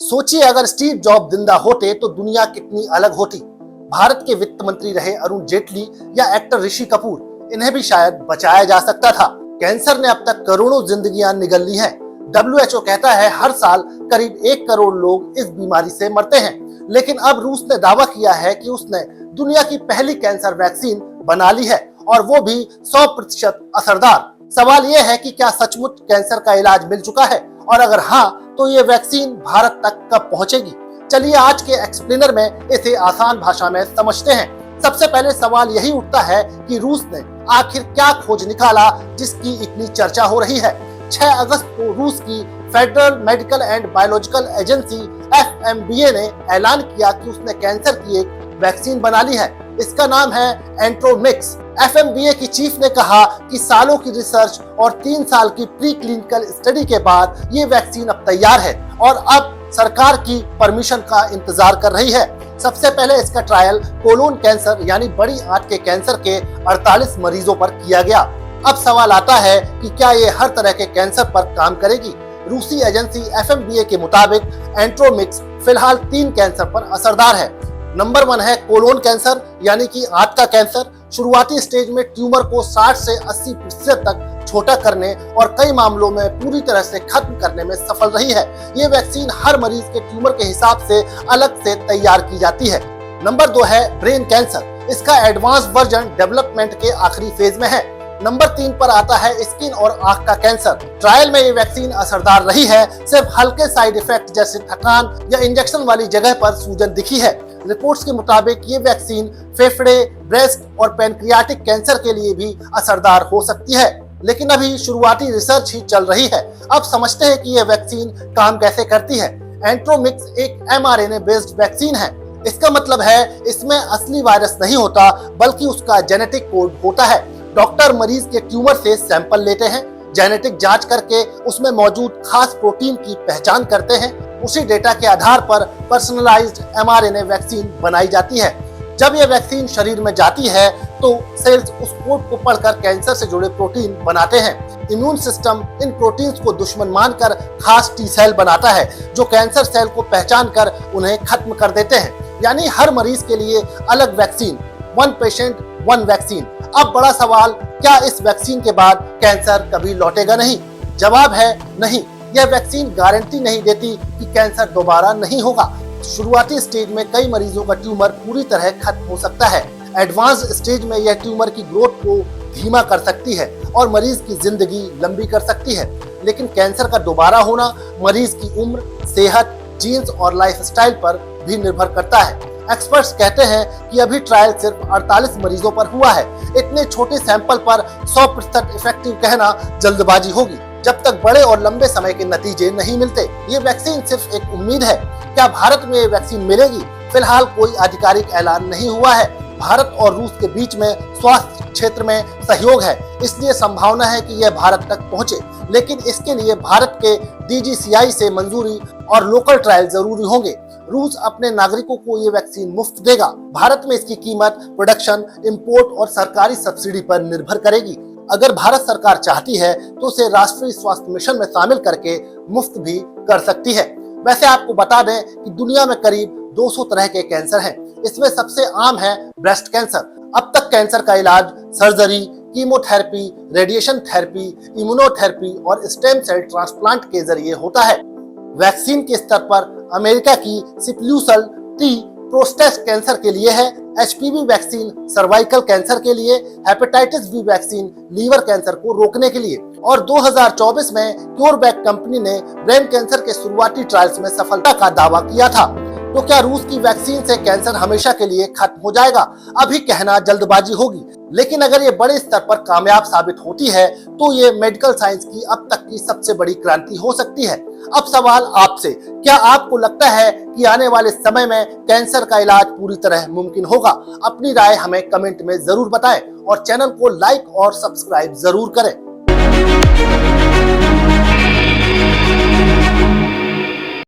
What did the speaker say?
सोचिए अगर Steve job जिंदा होते तो दुनिया कितनी अलग होती। भारत के वित्त मंत्री रहे अरुण जेटली या एक्टर ऋषि कपूर, इन्हें भी शायद बचाया जा सकता था। कैंसर ने अब तक करोड़ों जिंदगियां निगल ली हैं। WHO कहता है हर साल करीब 1 करोड़ लोग इस बीमारी से मरते हैं। लेकिन अब रूस ने दावा किया है कि उसने दुनिया की पहली कैंसर वैक्सीन बना ली है, और वो भी 100% असरदार। सवाल यह है कि क्या सचमुच कैंसर का इलाज मिल चुका है, और अगर हाँ तो ये वैक्सीन भारत तक कब पहुंचेगी। चलिए आज के एक्सप्लेनर में इसे आसान भाषा में समझते हैं। सबसे पहले सवाल यही उठता है कि रूस ने आखिर क्या खोज निकाला जिसकी इतनी चर्चा हो रही है। 6 अगस्त को रूस की federal medical and biological agency FMBA ने ऐलान किया कि उसने कैंसर की एक वैक्सीन बना ली है। इसका नाम है एंट्रोमिक्स। FMBA की चीफ ने कहा कि सालों की रिसर्च और 3 साल की प्री क्लिनिकल स्टडी के बाद ये वैक्सीन अब तैयार है और अब सरकार की परमिशन का इंतजार कर रही है। सबसे पहले इसका ट्रायल कोलोन कैंसर यानी बड़ी आंत के कैंसर के 48 मरीजों पर किया गया। अब सवाल आता है कि क्या ये हर तरह के कैंसर पर काम करेगी। रूसी एजेंसी FMBA के मुताबिक एंट्रोमिक्स फिलहाल 3 कैंसर पर असरदार है। नंबर 1 है कोलोन कैंसर यानी कि आंत का कैंसर। शुरुआती स्टेज में ट्यूमर को 60 से 80% तक छोटा करने और कई मामलों में पूरी तरह से खत्म करने में सफल रही है। ये वैक्सीन हर मरीज के ट्यूमर के हिसाब से अलग से तैयार की जाती है। नंबर 2 है ब्रेन कैंसर। इसका एडवांस वर्जन डेवलपमेंट के आखिरी फेज में है। नंबर 3 पर आता है स्किन और आंख का कैंसर। ट्रायल में ये वैक्सीन असरदार रही है, सिर्फ हल्के साइड इफेक्ट जैसे थकान या इंजेक्शन वाली जगह पर सूजन दिखी है। रिपोर्ट्स के मुताबिक ये वैक्सीन फेफड़े, ब्रेस्ट और पैनक्रियाटिक कैंसर के लिए भी असरदार हो सकती है, लेकिन अभी शुरुआती रिसर्च ही चल रही है। अब समझते हैं कि यह वैक्सीन काम कैसे करती है। एंट्रोमिक्स एक mRNA बेस्ड वैक्सीन है। इसका मतलब है इसमें असली वायरस नहीं होता बल्कि उसका जेनेटिक कोड होता है। डॉक्टर मरीज के ट्यूमर से सैंपल लेते हैं, जेनेटिक जांच करके उसमें मौजूद खास प्रोटीन की पहचान करते हैं। उसी डेटा के आधार पर पर्सनलाइज्ड mRNA वैक्सीन बनाई जाती है। जब यह वैक्सीन शरीर में जाती है तो सेल्स उस कोड को पढ़कर कैंसर से जुड़े प्रोटीन बनाते हैं। इम्यून सिस्टम इन प्रोटीन्स को दुश्मन मानकर खास टी सेल बनाता है जो कैंसर सेल को पहचान कर उन्हें खत्म कर देते हैं। यानी हर मरीज के लिए अलग वैक्सीन, 1 पेशेंट 1 वैक्सीन। अब बड़ा सवाल, क्या इस वैक्सीन के बाद कैंसर कभी लौटेगा नहीं? जवाब है नहीं। यह वैक्सीन गारंटी नहीं देती कि कैंसर दोबारा नहीं होगा। शुरुआती स्टेज में कई मरीजों का ट्यूमर पूरी तरह खत्म हो सकता है। एडवांस स्टेज में यह ट्यूमर की ग्रोथ को धीमा कर सकती है और मरीज की जिंदगी लंबी कर सकती है। लेकिन कैंसर का दोबारा होना मरीज की उम्र, सेहत, जीन्स और लाइफस्टाइल पर भी निर्भर करता है। एक्सपर्ट्स कहते हैं कि अभी ट्रायल सिर्फ 48 मरीजों पर हुआ है। इतने छोटे सैंपल पर 100% इफेक्टिव कहना जल्दबाजी होगी जब तक बड़े और लंबे समय के नतीजे नहीं मिलते। ये वैक्सीन सिर्फ एक उम्मीद है। क्या भारत में ये वैक्सीन मिलेगी? फिलहाल कोई आधिकारिक ऐलान नहीं हुआ है। भारत और रूस के बीच में स्वास्थ्य क्षेत्र में सहयोग है, इसलिए संभावना है कि यह भारत तक पहुंचे। लेकिन इसके लिए भारत के DGCI से मंजूरी और लोकल ट्रायल जरूरी होंगे। रूस अपने नागरिकों को ये वैक्सीन मुफ्त देगा। भारत में इसकी कीमत प्रोडक्शन, इंपोर्ट और सरकारी सब्सिडी पर निर्भर करेगी। अगर भारत सरकार चाहती है तो उसे राष्ट्रीय स्वास्थ्य मिशन में शामिल करके मुफ्त भी कर सकती है। वैसे आपको बता दें कि दुनिया में करीब 200 तरह के कैंसर हैं। इसमें सबसे आम है ब्रेस्ट कैंसर। अब तक कैंसर का इलाज surgery, chemotherapy, radiation therapy, immunotherapy और स्टेम सेल ट्रांसप्लांट के जरिए होता है। वैक्सीन के स्तर पर अमेरिका की सिप्ल्यूसल T प्रोस्टेट कैंसर के लिए है, HPV वैक्सीन सर्वाइकल कैंसर के लिए, hepatitis B vaccine liver cancer को रोकने के लिए, और 2024 में क्योरवैक कंपनी ने ब्रेन कैंसर के शुरुआती ट्रायल्स में सफलता का दावा किया था। तो क्या रूस की वैक्सीन से कैंसर हमेशा के लिए खत्म हो जाएगा? अभी कहना जल्दबाजी होगी, लेकिन अगर ये बड़े स्तर पर कामयाब साबित होती है तो ये मेडिकल साइंस की अब तक की सबसे बड़ी क्रांति हो सकती है। अब सवाल आपसे, क्या आपको लगता है कि आने वाले समय में कैंसर का इलाज पूरी तरह मुमकिन होगा? अपनी राय हमें कमेंट में जरूर बताएं और चैनल को लाइक और सब्सक्राइब जरूर करें।